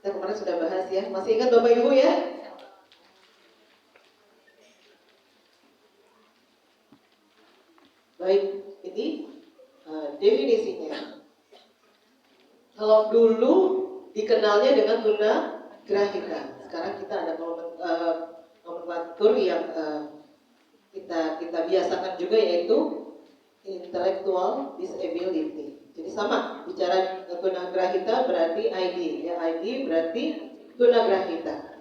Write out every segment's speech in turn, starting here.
Kita kemarin sudah bahas ya. Masih ingat Bapak Ibu ya? Baik, ini definisinya. Kalau dulu dikenalnya dengan tuna grahita, sekarang kita ada nomenklatur yang kita biasakan juga, yaitu intellectual disability. Jadi sama, bicara tuna grahita berarti ID, ya ID berarti tuna grahita.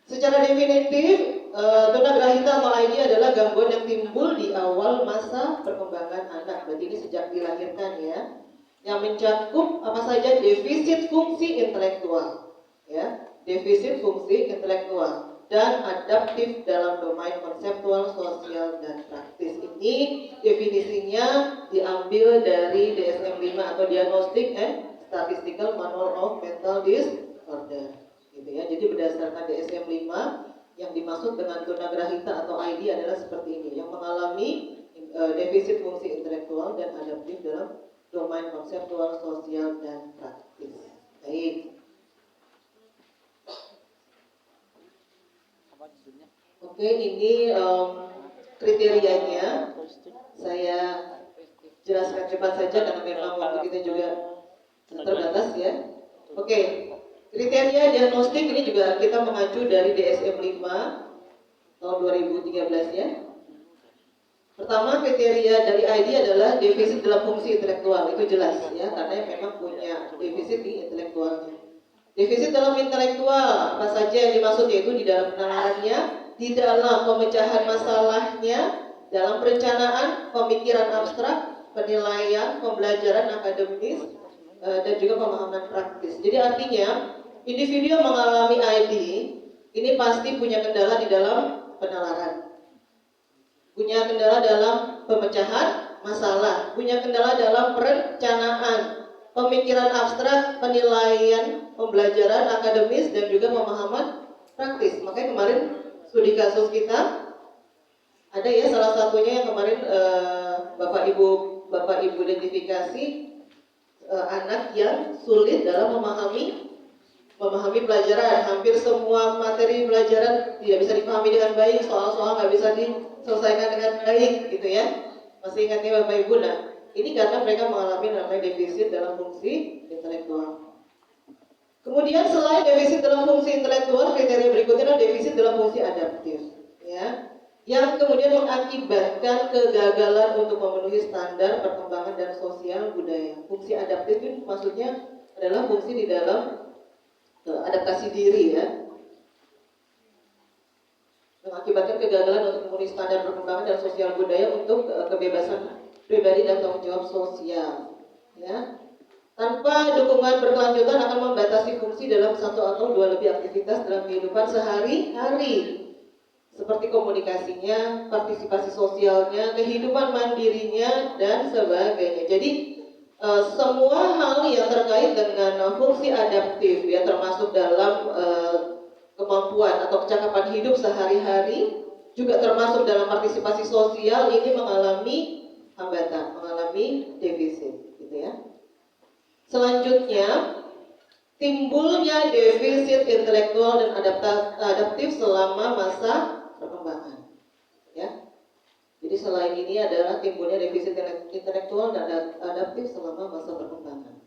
Secara definitif, tuna grahita atau ID adalah gangguan yang timbul di awal masa perkembangan anak. Berarti ini sejak dilahirkan ya. Yang mencakup apa saja? Defisit fungsi intelektual, ya, defisit fungsi intelektual dan adaptif dalam domain konseptual, sosial, dan praktis. Ini definisinya diambil dari DSM-5 atau Diagnostic and Statistical Manual of Mental Disorder, gitu ya. Jadi berdasarkan DSM-5 yang dimaksud dengan tuna grahita atau ID adalah seperti ini, yang mengalami defisit fungsi intelektual dan adaptif dalam domain konseptual, sosial, dan praktis. Baik. Oke, ini kriterianya. Saya jelaskan cepat saja karena memang waktu kita juga terbatas ya. Oke, kriteria diagnostik ini juga kita mengacu dari DSM-5 tahun 2013 ya. Pertama, kriteria dari ID adalah defisit dalam fungsi intelektual, itu jelas ya, karena memang punya defisit di intelektualnya. Defisit dalam intelektual, apa saja yang dimaksud, yaitu di dalam penalarannya, di dalam pemecahan masalahnya, dalam perencanaan, pemikiran abstrak, penilaian, pembelajaran akademis, dan juga pemahaman praktis. Jadi artinya, individu yang mengalami ID, ini pasti punya kendala di dalam penalaran, punya kendala dalam pemecahan masalah, punya kendala dalam perencanaan, pemikiran abstrak, penilaian, pembelajaran akademis, dan juga pemahaman praktis. Makanya kemarin studi kasus kita ada ya, salah satunya yang kemarin Bapak Ibu identifikasi anak yang sulit dalam memahami pelajaran. Hampir semua materi pelajaran tidak bisa dipahami dengan baik, soal-soal nggak bisa diselesaikan dengan baik, gitu ya. Masih ingat ya Bapak Ibu? Nah, ini karena mereka mengalami namanya defisit dalam fungsi intelektual. Kemudian selain defisit dalam fungsi intelektual, kriteria berikutnya adalah defisit dalam fungsi adaptif, ya, yang kemudian mengakibatkan kegagalan untuk memenuhi standar perkembangan dan sosial budaya. Fungsi adaptif itu maksudnya adalah fungsi di dalam adaptasi diri ya, mengakibatkan kegagalan untuk memenuhi standar perkembangan dan sosial budaya untuk kebebasan pribadi dan tanggung jawab sosial ya. Tanpa dukungan berkelanjutan akan membatasi fungsi dalam satu atau dua lebih aktivitas dalam kehidupan sehari-hari, seperti komunikasinya, partisipasi sosialnya, kehidupan mandirinya, dan sebagainya. Jadi semua hal yang terkait dengan fungsi adaptif ya, termasuk dalam kemampuan atau kecakapan hidup sehari-hari, juga termasuk dalam partisipasi sosial, ini mengalami hambatan, mengalami defisit, gitu ya. Selanjutnya, timbulnya defisit intelektual dan adaptif selama masa perkembangan, ya. Jadi selain ini adalah timbulnya defisit intelektual dan adaptif selama masa perkembangan.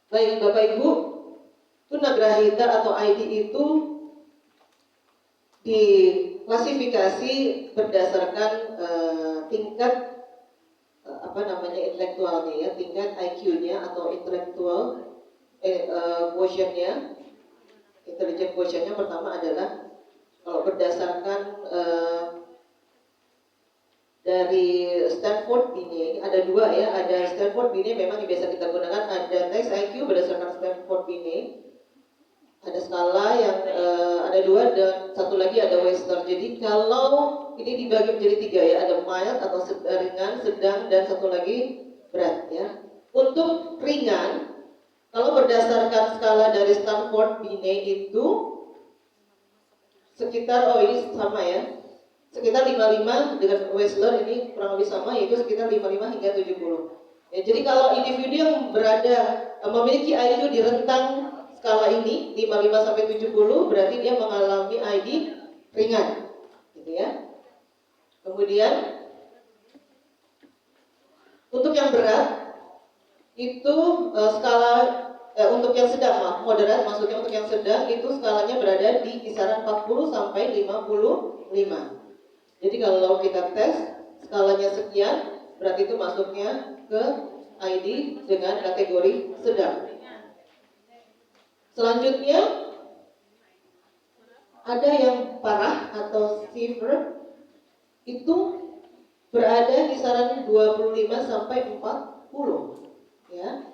Baik Bapak Ibu, tuna grahita atau ID itu diklasifikasi berdasarkan tingkat intelektualnya ya, tingkat IQ-nya atau intellectual quotient-nya. Intelligent quotient-nya pertama adalah, kalau berdasarkan dari Stanford Binet, ada dua ya, ada Stanford Binet memang yang biasa kita gunakan, ada tes IQ berdasarkan Stanford Binet, ada skala yang ada dua, dan satu lagi ada Webster. Jadi kalau ini dibagi menjadi tiga ya, ada mild atau ringan, sedang, dan satu lagi berat ya. Untuk ringan, kalau berdasarkan skala dari Stanford Binet itu sekitar, ini sama ya, sekitar 55, dengan Wechsler ini kurang lebih sama, yaitu sekitar 55 hingga 70 ya. Jadi kalau individu yang berada memiliki IQ di rentang skala ini 55 sampai 70, berarti dia mengalami ID ringan, gitu ya. Kemudian untuk yang berat itu skala untuk yang sedang, moderat maksudnya, untuk yang sedang itu skalanya berada di kisaran 40 sampai 55. Jadi kalau kita tes skalanya sekian, berarti itu masuknya ke ID dengan kategori sedang. Selanjutnya ada yang parah atau severe, itu berada kisaran 25 sampai 40, ya.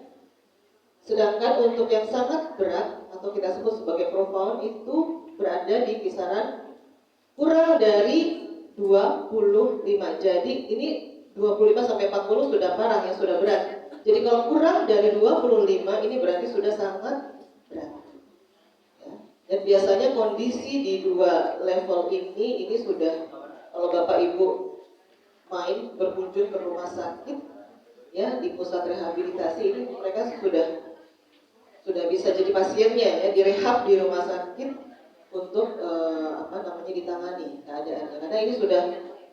Sedangkan untuk yang sangat berat atau kita sebut sebagai profound itu berada di kisaran kurang dari 25. Jadi ini 25 sampai 40 sudah parah, ya, sudah berat. Jadi kalau kurang dari 25 ini berarti sudah sangat berat. Ya. Dan biasanya kondisi di dua level ini sudah, kalau Bapak Ibu main berkunjung ke rumah sakit, ya, di pusat rehabilitasi ini mereka sudah bisa jadi pasiennya, ya, direhab di rumah sakit untuk ditangani keadaannya, karena ini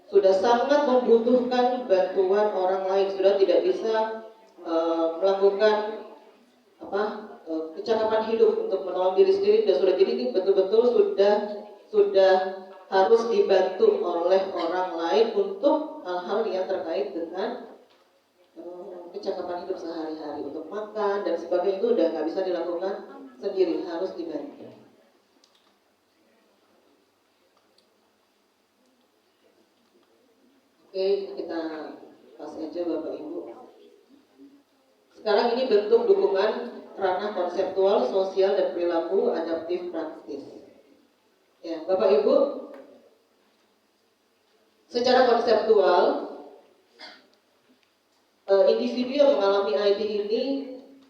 sudah sangat membutuhkan bantuan orang lain, sudah tidak bisa melakukan kecakapan hidup untuk menolong diri sendiri, dan sudah, jadi ini betul-betul sudah harus dibantu oleh orang lain untuk hal-hal yang terkait dengan kecakapan hidup sehari-hari, untuk makan dan sebagainya, itu udah nggak bisa dilakukan sendiri, harus dibantu. Oke, kita pas aja Bapak Ibu. Sekarang ini bentuk dukungan ranah konseptual, sosial, dan perilaku adaptif praktis. Ya, Bapak Ibu, secara konseptual, individu yang mengalami ID ini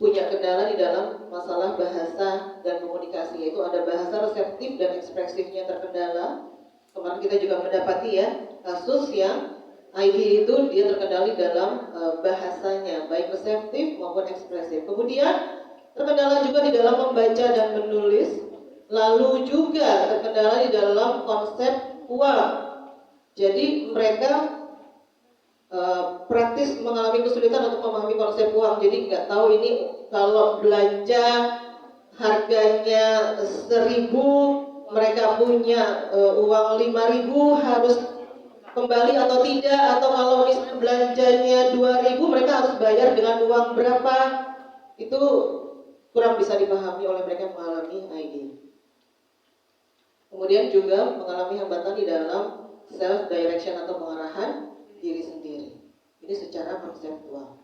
punya kendala di dalam masalah bahasa dan komunikasi, yaitu ada bahasa reseptif dan ekspresifnya terkendala. Kemarin kita juga mendapati, ya, kasus yang ID itu dia terkendali dalam bahasanya, baik reseptif maupun ekspresif. Kemudian terkendala juga di dalam membaca dan menulis, lalu juga terkendala di dalam konsep uang. Jadi mereka praktis mengalami kesulitan untuk memahami konsep uang. Jadi nggak tahu ini kalau belanja harganya 1.000, mereka punya uang 5.000 harus kembali atau tidak, atau kalau misalnya belanjanya 2.000 mereka harus bayar dengan uang berapa, itu kurang bisa dipahami oleh mereka yang mengalami ID. Kemudian juga mengalami hambatan di dalam self direction atau pengarahan diri sendiri. Ini secara konseptual.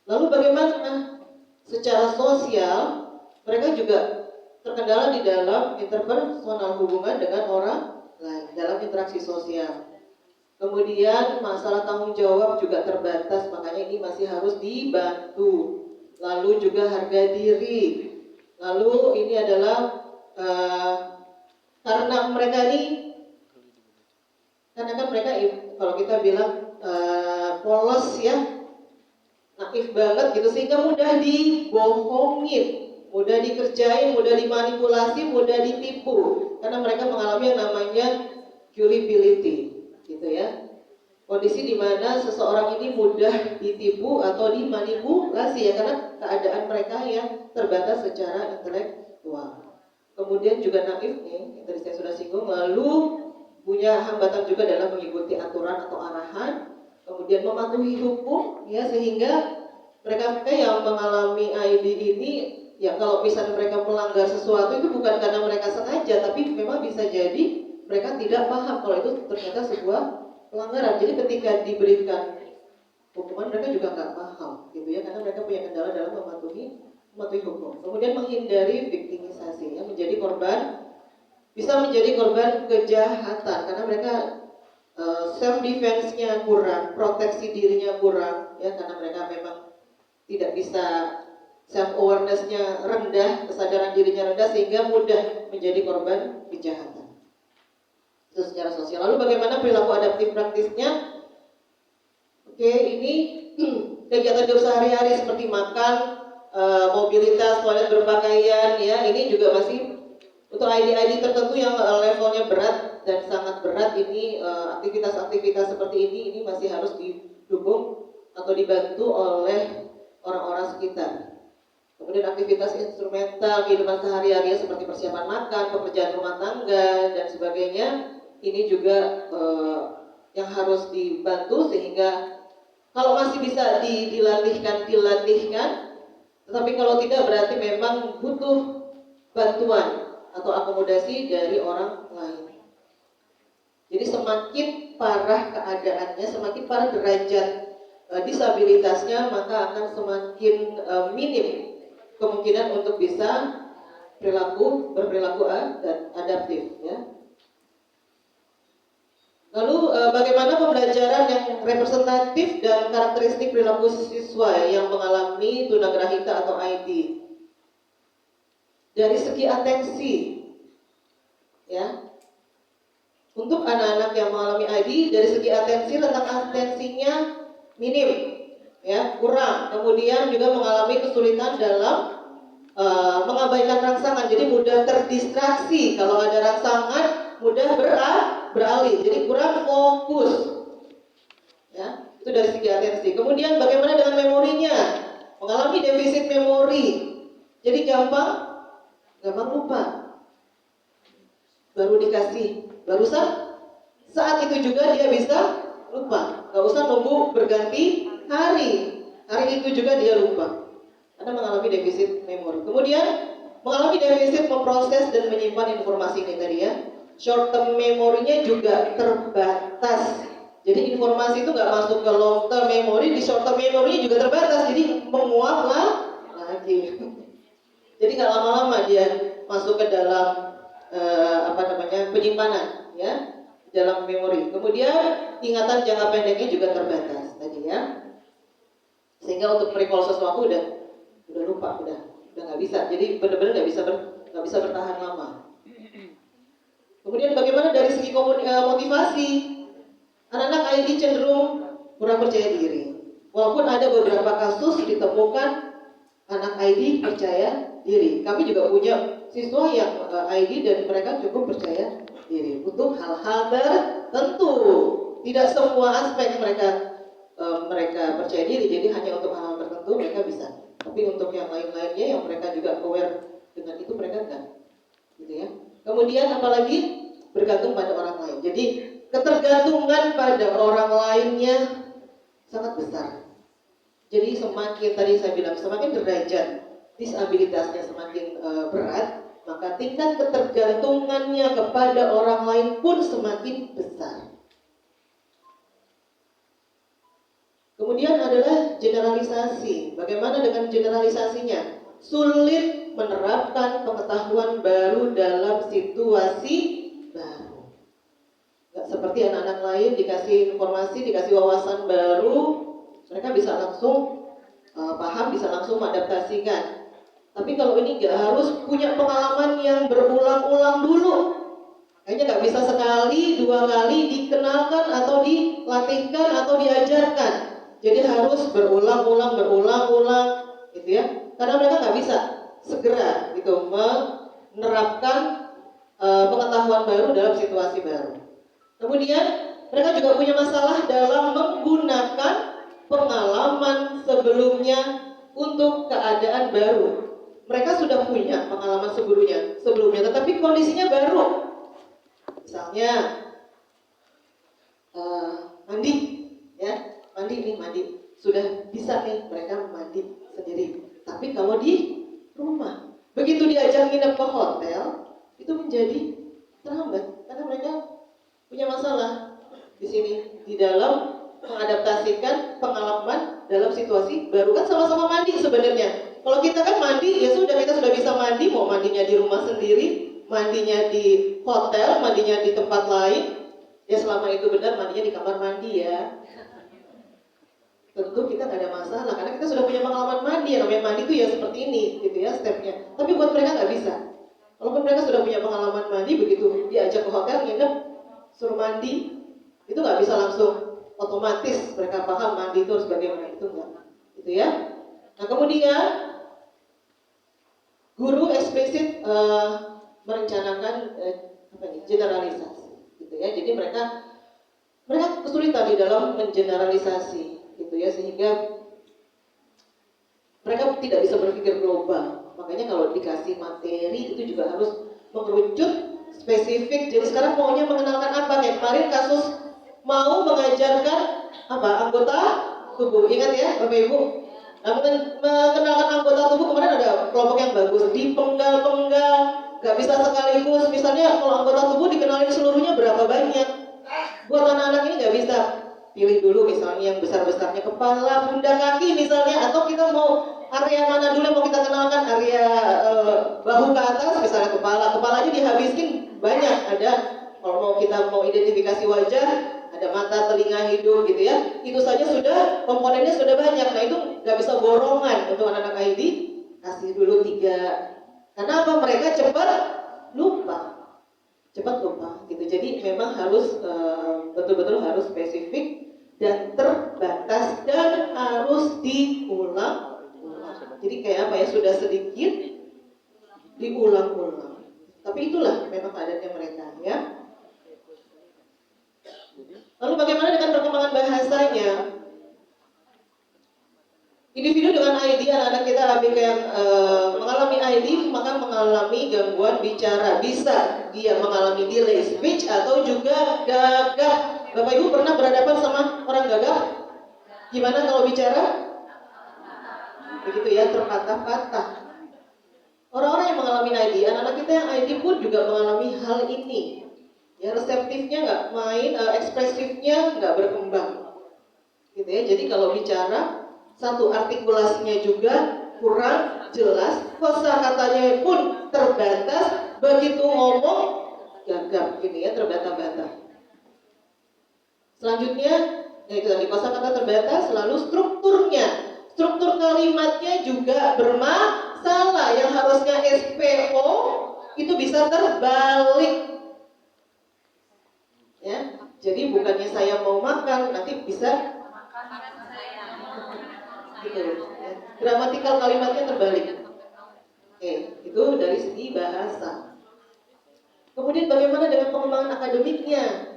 Lalu bagaimana secara sosial? Mereka juga terkendala di dalam interpersonal, hubungan dengan orang lain, dalam interaksi sosial. Kemudian masalah tanggung jawab juga terbatas, makanya ini masih harus dibantu. Lalu juga harga diri. Lalu ini adalah karena kan mereka kalau kita bilang polos, ya, naif banget gitu, sehingga mudah dibohongin, mudah dikerjain, mudah dimanipulasi, mudah ditipu, karena mereka mengalami yang namanya gullibility, gitu ya. Kondisi di mana seseorang ini mudah ditipu atau dimanipulasi, ya, karena keadaan mereka yang terbatas secara intelektual. Kemudian juga naif nih, yang tadi saya sudah singgung, lalu punya hambatan juga dalam mengikuti aturan atau arahan, kemudian mematuhi hukum, ya, sehingga mereka yang mengalami ID ini, ya, kalau misalnya mereka melanggar sesuatu itu bukan karena mereka sengaja, tapi memang bisa jadi mereka tidak paham kalau itu ternyata sebuah pelanggaran. Jadi ketika diberikan hukuman mereka juga nggak paham, gitu ya, karena mereka punya kendala dalam mematuhi hukum. Kemudian menghindari viktimisasi, ya, bisa menjadi korban kejahatan karena mereka self defense-nya kurang, proteksi dirinya kurang, ya, karena mereka memang tidak bisa, self awareness-nya rendah, kesadaran dirinya rendah, sehingga mudah menjadi korban kejahatan. Itu secara sosial. Lalu bagaimana perilaku adaptif praktisnya? Oke, ini kegiatan hidup sehari-hari seperti makan, mobilitas, toilet, berpakaian, ya ini juga masih untuk ID-ID tertentu yang levelnya berat dan sangat berat ini aktivitas-aktivitas seperti ini masih harus didukung atau dibantu oleh orang-orang sekitar. Kemudian aktivitas instrumental kehidupan sehari-hari seperti persiapan makan, pekerjaan rumah tangga dan sebagainya ini juga yang harus dibantu sehingga kalau masih bisa dilatihkan, tetapi kalau tidak berarti memang butuh bantuan atau akomodasi dari orang lain. Jadi semakin parah keadaannya, semakin parah derajat disabilitasnya, maka akan semakin minim kemungkinan untuk bisa berperilaku dan adaptif, ya. Lalu bagaimana pembelajaran yang representatif dan karakteristik perilaku siswa yang mengalami tunagrahita atau ID? Dari segi atensi, ya. Untuk anak-anak yang mengalami ID, dari segi atensi, rentang atensinya minim, ya, kurang. Kemudian juga mengalami kesulitan dalam mengabaikan rangsangan, jadi mudah terdistraksi. Kalau ada rangsangan, mudah beralih, jadi kurang fokus, ya. Itu dari segi atensi. Kemudian bagaimana dengan memorinya? Mengalami defisit memori, jadi gampang lupa. Baru dikasih, barusan saat itu juga dia bisa lupa. Gak usah nunggu berganti hari itu juga dia lupa. Karena mengalami defisit memori. Kemudian mengalami defisit memproses dan menyimpan informasi ini tadi, ya. Short term memorinya juga terbatas. Jadi informasi itu nggak masuk ke long term memory, di short term memorinya juga terbatas. Jadi menguap lagi. Jadi nggak lama-lama dia masuk ke dalam penyimpanan, ya, dalam memori. Kemudian ingatan jangka pendeknya juga terbatas tadi, ya. Sehingga untuk recall sesuatu udah lupa, udah nggak bisa. Jadi benar-benar nggak bisa bertahan lama. Kemudian bagaimana dari segi motivasi? Anak-anak ID cenderung kurang percaya diri. Walaupun ada beberapa kasus ditemukan anak ID percaya diri. Kami juga punya siswa yang ID dan mereka cukup percaya diri untuk hal-hal tertentu. Tidak semua aspek mereka percaya diri. Jadi hanya untuk hal-hal tertentu mereka bisa. Tapi untuk yang lain-lainnya yang mereka juga aware dengan itu mereka enggak, gitu, ya. Kemudian apalagi bergantung pada orang lain. Jadi ketergantungan pada orang lainnya sangat besar. Jadi semakin tadi saya bilang semakin derajat disabilitasnya semakin berat, maka tingkat ketergantungannya kepada orang lain pun semakin besar. Kemudian adalah generalisasi. Bagaimana dengan generalisasinya? Sulit menerapkan pengetahuan baru dalam situasi baru. Gak seperti anak-anak lain dikasih informasi, dikasih wawasan baru, mereka bisa langsung paham, bisa langsung mengadaptasikan. Tapi kalau ini gak harus punya pengalaman yang berulang-ulang dulu. Kayaknya gak bisa sekali, dua kali dikenalkan atau dilatihkan atau diajarkan. Jadi harus berulang-ulang, gitu, ya. Karena mereka nggak bisa segera gitu menerapkan pengetahuan baru dalam situasi baru. Kemudian mereka juga punya masalah dalam menggunakan pengalaman sebelumnya untuk keadaan baru. Mereka sudah punya pengalaman sebelumnya, tetapi kondisinya baru. Misalnya mandi, ya. Mandi sudah bisa nih mereka mandi sendiri. Tapi kalau di rumah, begitu diajak nginep ke hotel, itu menjadi terhambat karena mereka punya masalah di sini di dalam mengadaptasikan pengalaman dalam situasi baru. Kan sama-sama mandi sebenarnya. Kalau kita kan mandi, ya sudah, kita sudah bisa mandi, mau mandinya di rumah sendiri, mandinya di hotel, mandinya di tempat lain, ya selama itu benar mandinya di kamar mandi, ya. Tentu kita nggak ada masalah karena kita sudah punya pengalaman mandi. Ya, namanya mandi itu ya seperti ini, gitu, ya, stepnya. Tapi buat mereka nggak bisa. Walaupun mereka sudah punya pengalaman mandi, begitu diajak ke hotel nginep suruh mandi, itu nggak bisa langsung otomatis mereka paham mandi itu harus bagaimana, itu enggak. gitu ya. Nah kemudian guru eksplisit merencanakan generalisasi, gitu ya. Jadi mereka kesulitan di dalam mengeneralisasi, gitu ya, sehingga mereka tidak bisa berpikir global. Makanya kalau dikasih materi itu juga harus mengerucut spesifik. Jadi sekarang maunya mengenalkan apa? Kayak kemarin kasus mau mengajarkan apa? Anggota tubuh. Ingat ya, Bapak Ibu? Nah, mengenalkan anggota tubuh kemarin ada kelompok yang bagus, dipenggal-penggal, nggak bisa sekaligus. Misalnya kalau anggota tubuh dikenalin seluruhnya berapa banyak? Buat anak-anak ini nggak bisa, pilih dulu misalnya yang besar-besarnya kepala, pundak, kaki misalnya, atau kita mau area mana dulu yang mau kita kenalkan, area bahu ke atas misalnya kepalanya dihabiskin banyak, ada kalau mau kita mau identifikasi wajah, ada mata, telinga, hidung gitu ya, itu saja sudah komponennya sudah banyak. Nah itu nggak bisa borongan untuk anak-anak ID, kasih dulu 3. Karena apa? Mereka cepat lupa gitu. Jadi memang harus betul-betul harus spesifik dan terbatas dan harus diulang. Jadi kayak apa ya, sudah sedikit diulang-ulang. Tapi itulah memang adatnya mereka ya. Lalu bagaimana dengan perkembangan bahasanya? Individu dengan ID, anak-anak kita ABK yang mengalami ID maka mengalami gangguan bicara. Bisa dia mengalami delay speech atau juga gagap. Bapak Ibu pernah berhadapan sama orang gagap? Gimana kalau bicara? Begitu ya, terpatah-patah. Orang-orang yang mengalami ID, anak-anak kita yang ID pun juga mengalami hal ini. Ya, reseptifnya nggak main, ekspresifnya nggak berkembang. Gitu ya, jadi kalau bicara, satu, artikulasinya juga kurang jelas, kosakatanya pun terbatas, begitu ngomong gagap gini ya, terbata-bata. Selanjutnya, itu tadi kosakata terbatas, lalu struktur kalimatnya juga bermasalah. Yang harusnya SPO itu bisa terbalik. Ya, jadi bukannya saya mau makan, nanti bisa gitu ya. Gramatikal kalimatnya terbalik. Oke, itu dari segi bahasa. Kemudian bagaimana dengan pengembangan akademiknya?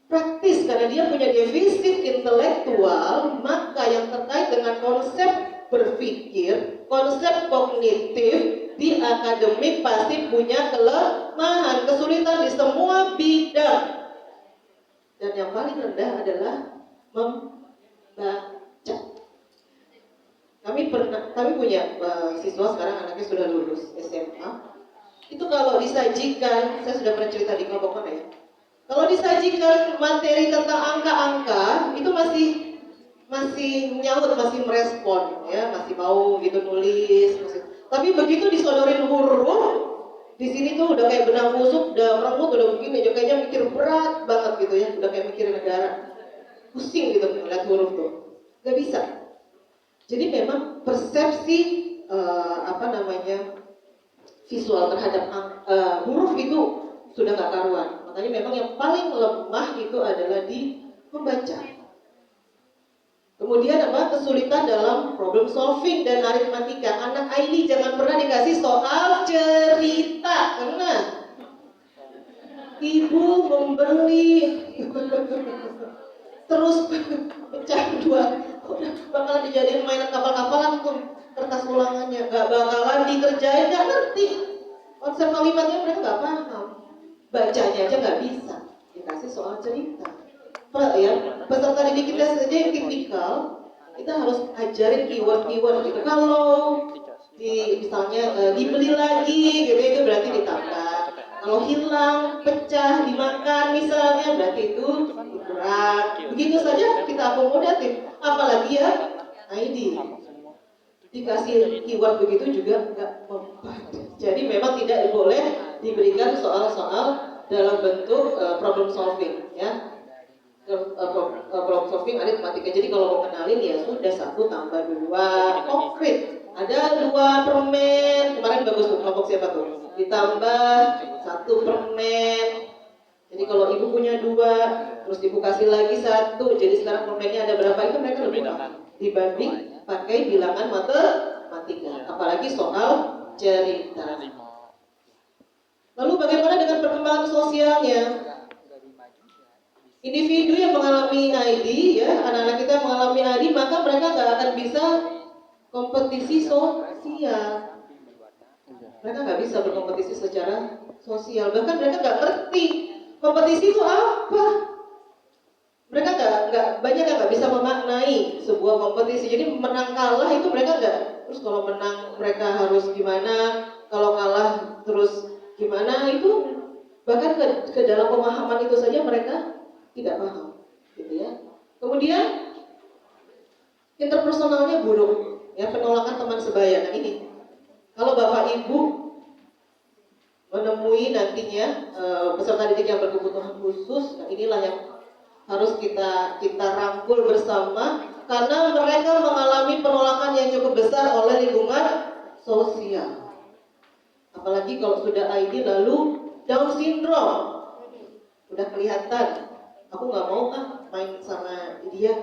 Praktis, karena dia punya defisit intelektual, maka yang terkait dengan konsep berpikir, konsep kognitif di akademik pasti punya kelemahan, kesulitan di semua bidang. Dan yang paling rendah adalah membaca. Kami punya siswa sekarang anaknya sudah lulus SMA. Itu kalau disajikan, saya sudah pernah cerita di kelompok mana ya? Kalau disajikan materi tentang angka-angka, itu masih nyaut, masih merespon, ya, masih mau gitu nulis. Tapi begitu disodorin huruf, di sini tuh udah kayak benang kusut, udah merengut, udah begini, aja kayaknya mikir berat banget gitu ya, udah kayak mikir negara, pusing gitu ngeliat huruf tuh, nggak bisa. Jadi memang persepsi visual terhadap huruf itu sudah nggak karuan. Makanya memang yang paling lemah itu adalah di membaca. Kemudian kesulitan dalam problem solving dan aritmatika. Anak ID jangan pernah dikasih soal cerita, karena ibu membeli terus pecah 2, bakalan dijadiin mainan kapal-kapalan tuh kertas ulangannya, nggak bakalan dikerjain, nggak ngerti konsep kalimatnya, mereka nggak paham, bacanya aja nggak bisa, dikasih soal cerita. Ya, peserta didik kita saja yang tipikal, kita harus ajarin keyword gitu. Kalau misalnya dibeli lagi gitu, itu berarti ditambah. Kalau hilang, pecah, dimakan misalnya, berarti itu kurang. Begitu saja kita akomodatif. Apalagi ya ID. Dikasih keyword begitu juga nggak mempan. Jadi memang tidak boleh diberikan soal-soal dalam bentuk problem solving, ya. Problem solving aritmatika. Jadi kalau mau kenalin ya sudah 1 tambah 2 konkret. Ada 2 permen, kemarin bagus tuh kelompok siapa tuh? Ditambah 1 permen. Jadi kalau ibu punya 2, terus ibu kasih lagi 1, jadi sekarang permennya ada berapa, itu mereka lebih paham. dibanding pakai bilangan matematika, apalagi soal cerita. Lalu bagaimana dengan perkembangan sosialnya? Individu yang mengalami ID, ya, anak-anak kita yang mengalami ID, maka mereka nggak akan bisa kompetisi sosial. Mereka nggak bisa berkompetisi secara sosial, bahkan mereka nggak ngerti kompetisi itu apa. Mereka nggak banyak yang nggak bisa memaknai sebuah kompetisi. Jadi menang kalah itu mereka nggak. Terus kalau menang mereka harus gimana? Kalau kalah terus gimana? Itu bahkan ke dalam pemahaman itu saja mereka tidak paham, gitu ya. Kemudian interpersonalnya buruk, ya, penolakan teman sebaya. Nah ini, kalau Bapak Ibu menemui nantinya peserta didik yang berkebutuhan khusus, nah inilah yang harus kita rangkul bersama, karena mereka mengalami penolakan yang cukup besar oleh lingkungan sosial. Apalagi kalau sudah ID lalu Down syndrome, udah kelihatan. Aku nggak mau main sama dia,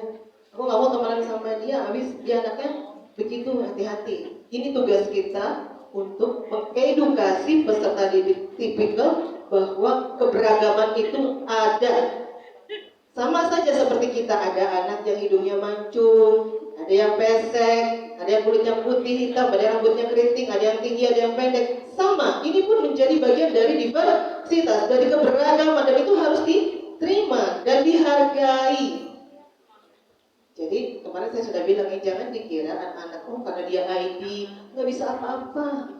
aku nggak mau temenan sama dia, habis dia anaknya begitu. Hati-hati. Ini tugas kita untuk mengedukasi peserta didik tipikal bahwa keberagaman itu ada. Sama saja seperti kita, ada anak yang hidungnya mancung, ada yang pesek, ada yang kulitnya putih hitam, ada yang rambutnya keriting, ada yang tinggi, ada yang pendek. Sama, ini pun menjadi bagian dari diversitas, dari keberagaman, dan itu harus diterima dan dihargai. Jadi kemarin saya sudah bilang, jangan dikira anak-anak karena dia ID nggak bisa apa-apa.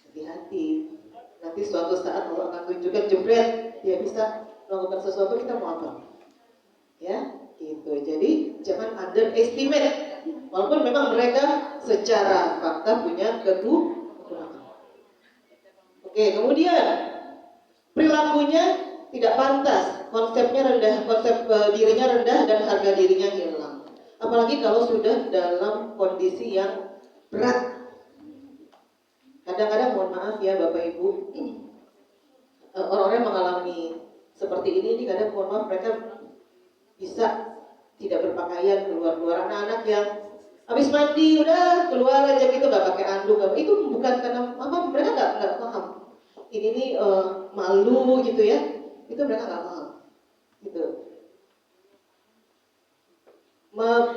Hati-hati, nanti suatu saat Allah akan tunjukkan jebret dia bisa melakukan sesuatu, kita mau apa? Ya, gitu. Jadi jangan underestimate, walaupun memang mereka secara fakta punya kekurangan. Oke, kemudian perilakunya tidak pantas, konsepnya rendah, konsep dirinya rendah dan harga dirinya hilang. Apalagi kalau sudah dalam kondisi yang berat. Kadang-kadang, mohon maaf ya Bapak Ibu, orang-orang yang mengalami seperti ini kadang, mohon maaf, mereka bisa tidak berpakaian, keluar-keluar. Anak-anak yang habis mandi udah keluar aja gitu, nggak pakai anduk, itu bukan karena apa, mereka nggak paham. Ini nih malu gitu ya, itu mereka nggak paham. Gitu.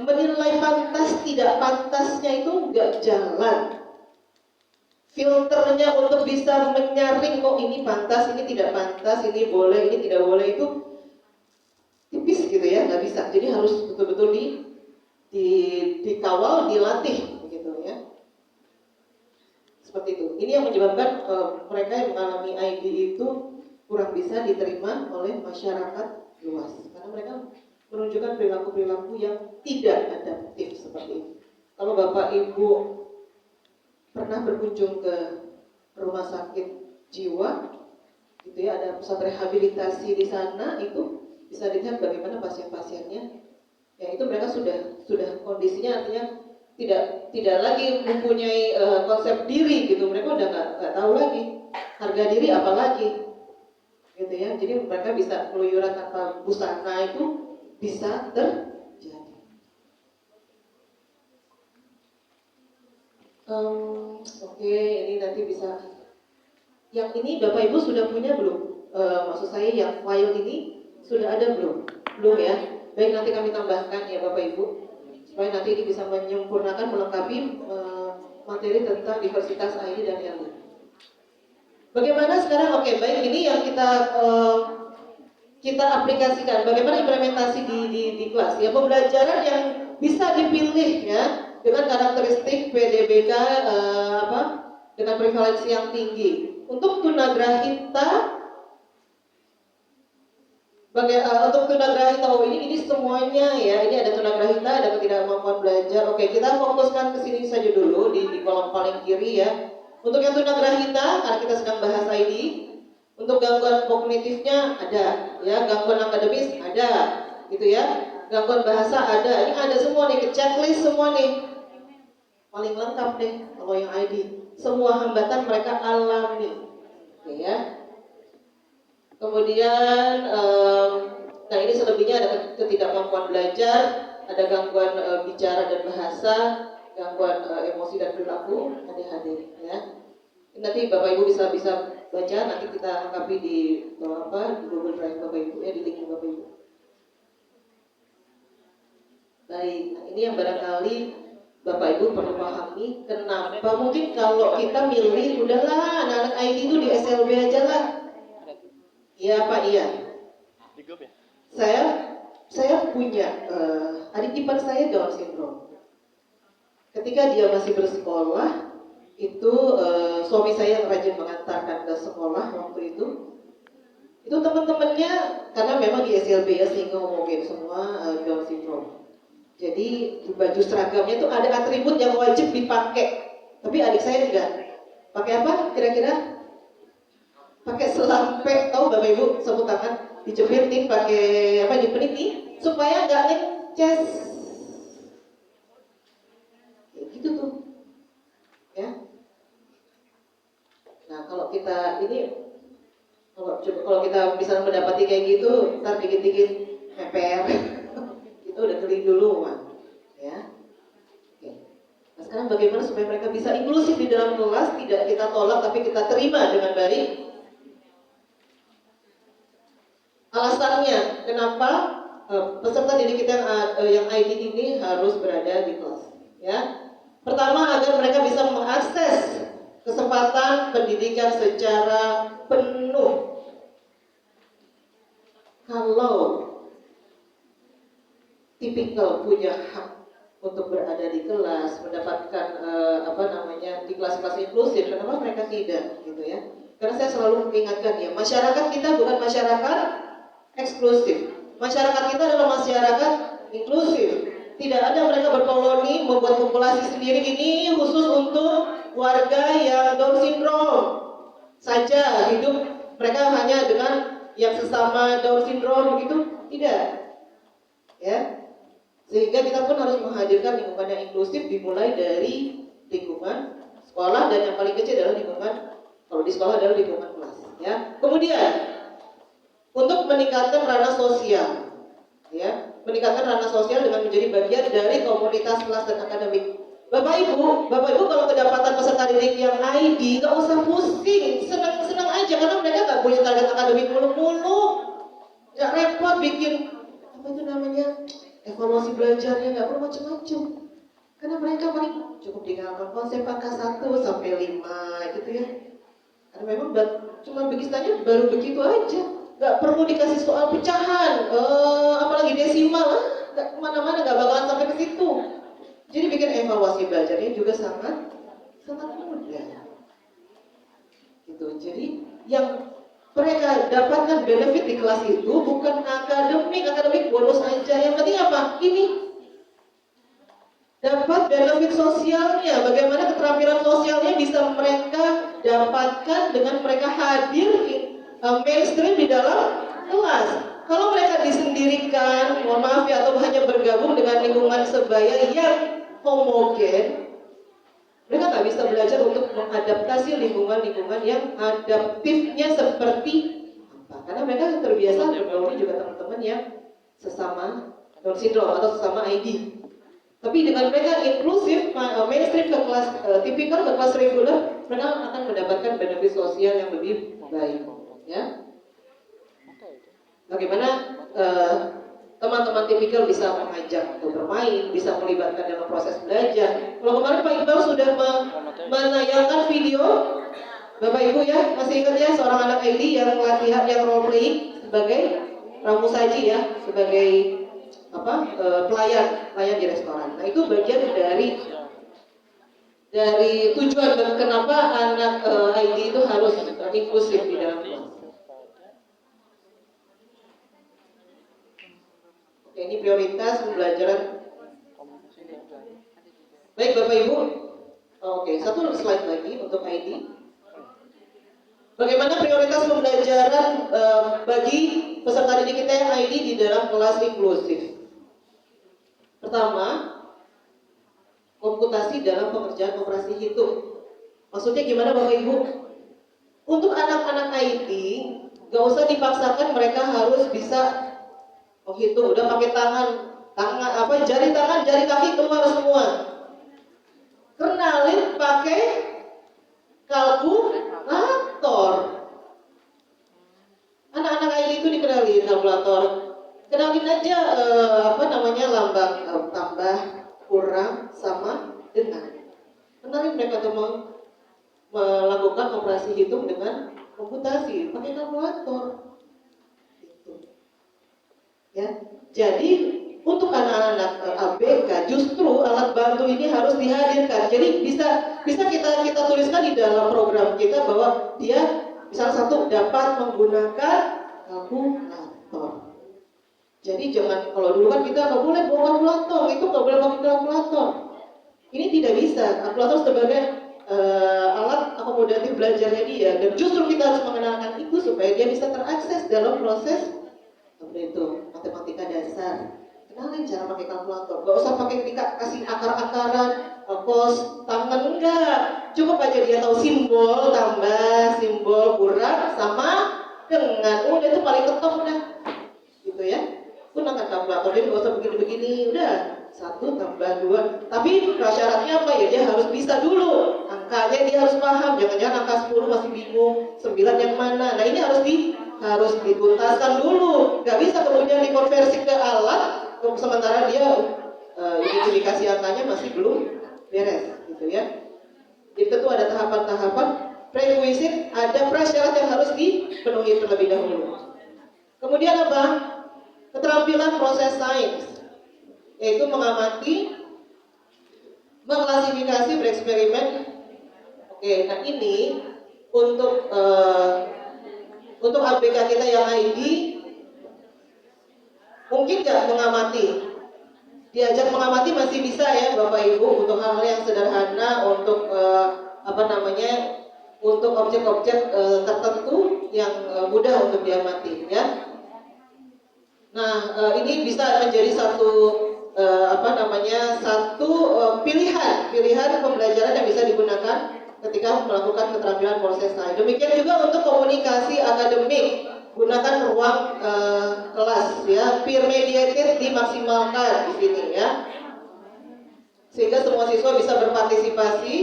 Menilai pantas tidak pantasnya itu nggak jalan. Filternya untuk bisa menyaring, kok ini pantas, ini tidak pantas, ini boleh, ini tidak boleh, itu tipis gitu ya, nggak bisa. Jadi harus betul-betul dikawal, dilatih gitu ya. Seperti itu. Ini yang menyebabkan mereka yang mengalami ID itu kurang bisa diterima oleh masyarakat luas, karena mereka menunjukkan perilaku-perilaku yang tidak adaptif seperti ini. Kalau Bapak Ibu pernah berkunjung ke rumah sakit jiwa, gitu ya, ada pusat rehabilitasi di sana, itu bisa dilihat bagaimana pasien-pasiennya. Ya itu mereka sudah kondisinya artinya tidak lagi mempunyai konsep diri gitu. Mereka udah nggak tahu lagi harga diri apalagi, gitu ya. Jadi mereka bisa keluyuran tanpa busana, itu bisa terjadi. Oke, ini nanti bisa. Yang ini Bapak Ibu sudah punya belum? Maksud saya yang file ini sudah ada belum? Belum ya? Baik, nanti kami tambahkan ya Bapak Ibu, supaya nanti ini bisa menyempurnakan, melengkapi materi tentang diversitas ID dan RW. Bagaimana sekarang? Oke, baik, ini yang kita aplikasikan. Bagaimana implementasi di kelas? Ya, pembelajaran yang bisa dipilih ya, dengan karakteristik PDBK dengan prevalensi yang tinggi. Untuk tunagrahita, untuk tunagrahita, ini semuanya ya. Ini ada tunagrahita, ada ketidakmampuan belajar. Oke, kita fokuskan ke sini saja dulu di kolom paling kiri ya. Untuk yang tunagrahita, karena kita sedang bahas ID. Untuk gangguan kognitifnya ada, ya, gangguan akademis ada, gitu ya. Gangguan bahasa ada. Ini ada semua nih, ke checklist semua nih. Paling lengkap deh kalau yang ID. Semua hambatan mereka alami, oke ya. Kemudian, nah ini selebihnya ada ketidakmampuan belajar, ada gangguan bicara dan bahasa, gangguan emosi dan perilaku, ADHD ya. Nanti Bapak Ibu bisa baca, nanti kita lengkapi di di Google Drive Bapak Ibu ya, di link Bapak Ibu. Baik, nah ini yang barangkali Bapak Ibu perlu pahami kenapa mungkin kalau kita milih udahlah anak-anak ID itu di SLB aja lah. Iya Pak, iya. Saya punya adik ipar saya Down syndrome. Ketika dia masih bersekolah, itu suami saya yang rajin mengantarkan ke sekolah waktu itu teman-temannya karena memang di SLB ya sehingga ngomongin semua Down syndrome. Jadi di baju seragamnya itu ada atribut yang wajib dipakai. Tapi adik saya enggak. Pakai apa kira-kira? Pakai selampe, tahu Bapak Ibu, sapu tangan dijepitin pakai apa, dipeniti supaya enggak ngeces. Kayak gitu tuh. Ya. Nah, kalau kita ini kalau kita bisa mendapati kayak gitu, ntar dikit-dikit meper. Itu udah kering dulu, Mak. Ya. Oke. Nah, sekarang bagaimana supaya mereka bisa inklusif di dalam kelas, tidak kita tolak tapi kita terima dengan baik? Alasannya, kenapa peserta didik kita yang ID ini harus berada di kelas? Ya. Pertama, agar mereka bisa mengakses kesempatan pendidikan secara penuh. Kalau tipikal punya hak untuk berada di kelas, mendapatkan di kelas-kelas inklusif, kenapa mereka tidak, gitu ya? Karena saya selalu mengingatkan ya, masyarakat kita bukan masyarakat eksklusif. Masyarakat kita adalah masyarakat inklusif. Tidak ada mereka berkoloni membuat populasi sendiri ini khusus untuk warga yang Down syndrome saja hidup mereka hanya dengan yang sesama Down syndrome begitu, tidak, ya. Sehingga kita pun harus menghadirkan lingkungan yang inklusif dimulai dari lingkungan sekolah dan yang paling kecil adalah lingkungan, kalau di sekolah adalah lingkungan kelas, ya. Kemudian untuk meningkatkan ranah sosial, ya, meningkatkan ranah sosial dengan menjadi bagian dari komunitas kelas dan akademik. Bapak Ibu kalau kedapatan peserta didik yang ID, nggak usah pusing, senang-senang aja karena mereka nggak punya target akademik mulu-mulu, nggak repot bikin apa itu namanya evaluasi belajarnya, nggak perlu macam-macam. Karena mereka paling cukup dikenalkan konsep angka 1 sampai 5 gitu ya. Karena memang cuma bikinnya baru begitu aja, nggak perlu dikasih soal pecahan, apalagi desimal, nggak kemana-mana, nggak bakalan sampai ke situ. Jadi bikin evaluasi belajarnya juga sangat mudah. Gitu. Jadi yang mereka dapatkan benefit di kelas itu bukan akademik bonus aja. Yang penting apa? Ini dapat benefit sosialnya. Bagaimana keterampilan sosialnya bisa mereka dapatkan dengan mereka hadir mainstream di dalam kelas. Kalau mereka disendirikan, mohon maaf ya, atau hanya bergabung dengan lingkungan sebaya yang homogen, mereka nggak bisa belajar untuk mengadaptasi lingkungan-lingkungan yang adaptifnya seperti apa. Karena mereka terbiasa bergaul juga teman-teman yang sesama Down syndrome atau sesama ID. Tapi dengan mereka inklusif, mainstream ke kelas tipikal ke kelas reguler, mereka akan mendapatkan benefit sosial yang lebih baik. Ya. Bagaimana teman-teman tipikal bisa mengajak untuk bermain, bisa melibatkan dalam proses belajar. Kalau kemarin Pak Iqbal sudah menayangkan video, Bapak Ibu ya, masih ingat ya seorang anak ID yang latihan, yang role playing sebagai pramusaji ya, sebagai pelayan di restoran. Nah itu bagian dari tujuan dan kenapa anak ID itu harus inklusif di dalam kelas. Oke, ini prioritas pembelajaran. Baik Bapak Ibu. Oke, satu slide lagi untuk ID. Bagaimana prioritas pembelajaran bagi peserta didik kita yang ID di dalam kelas inklusif? Pertama, komputasi dalam pengerjaan operasi hitung. Maksudnya gimana Bapak Ibu? Untuk anak-anak ID, gak usah dipaksakan mereka harus bisa menghitung, udah pakai tangan jari tangan, jari kaki keluar semua. Kenalin pakai kalkulator. Anak-anak ID itu dikenalin kalkulator. Kenalin aja lambang tambah, kurang, sama, dengan. Kenalin mereka untuk melakukan operasi hitung dengan komputasi pakai kalkulator. Gitu. Ya, jadi untuk anak-anak ABK justru alat bantu ini harus dihadirkan. Jadi bisa kita tuliskan di dalam program kita bahwa dia misalnya satu dapat menggunakan kalkulator. Jadi jangan, kalau dulu kan kita nggak boleh bawa kalkulator, itu nggak boleh pakai kalkulator. Ini tidak bisa. Kalkulator sebagai alat akomodatif belajarnya dia, dan justru kita harus mengenalkan itu supaya dia bisa terakses dalam proses matematika dasar. Kenalin cara pakai kalkulator. Gak usah pakai kasih akar-akaran, kos, tangan, enggak. Cukup aja dia tahu simbol tambah, simbol kurang, sama, dengan. Udah itu paling ketemu udah. Gitu ya. Gunakan kalkulator, dia gak usah begini-begini, udah. 1 tambah 2. Tapi syaratnya apa ya? Dia harus bisa dulu. Angkanya dia harus paham. Jangan-jangan angka 10 masih bingung. 9 yang mana? Nah ini harus dituntaskan dulu. Gak bisa kemudian dikonversi ke alat, sementara dia identifikasi angkanya masih belum beres, gitu ya. Jadi tentu ada tahapan-tahapan prerequisite, ada prasyarat yang harus dipenuhi terlebih dahulu. Kemudian apa? Keterampilan proses sains, yaitu mengamati, mengklasifikasi, bereksperimen. Oke, nah ini untuk ABK kita yang ID mungkin nggak mengamati. Diajak mengamati masih bisa ya Bapak Ibu, untuk hal-hal yang sederhana, untuk untuk objek-objek tertentu yang mudah untuk diamati ya. Nah, ini bisa menjadi satu pilihan pembelajaran yang bisa digunakan ketika melakukan keterampilan proses sains. Demikian juga untuk komunikasi akademik, gunakan ruang kelas ya, peer mediated dimaksimalkan di sini ya, sehingga semua siswa bisa berpartisipasi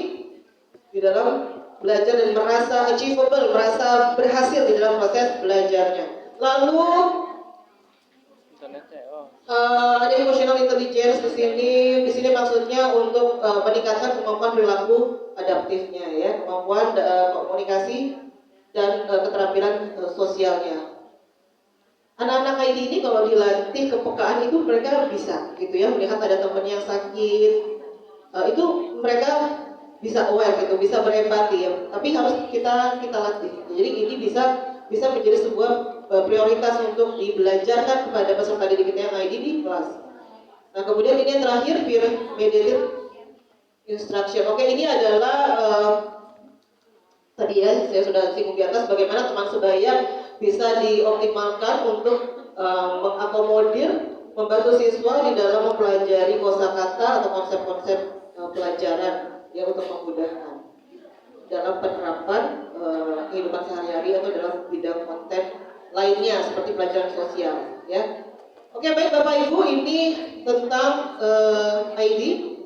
di dalam belajar dan merasa achievable, merasa berhasil di dalam proses belajarnya. Lalu ada emotional intelligence di sini. Di sini maksudnya untuk meningkatkan kemampuan perilaku adaptifnya ya, kemampuan komunikasi dan keterampilan sosialnya. Anak-anak ID ini kalau dilatih kepekaan itu mereka bisa gitu ya, melihat ada teman yang sakit, itu mereka bisa aware gitu, bisa berempati ya. Tapi harus kita latih. Jadi ini bisa menjadi sebuah prioritas untuk dibelajarkan kepada peserta didik kita yang ID di kelas. Nah kemudian ini yang terakhir, peer mediated instruction. Oke, ini adalah tadi ya saya sudah singgung di atas bagaimana teman sebaya bisa dioptimalkan untuk mengakomodir, membantu siswa di dalam mempelajari kosakata atau konsep-konsep pelajaran ya, untuk memudahkan dalam penerapan kehidupan sehari-hari atau dalam bidang konten lainnya seperti pelajaran sosial ya. Oke, baik Bapak Ibu, ini tentang ID.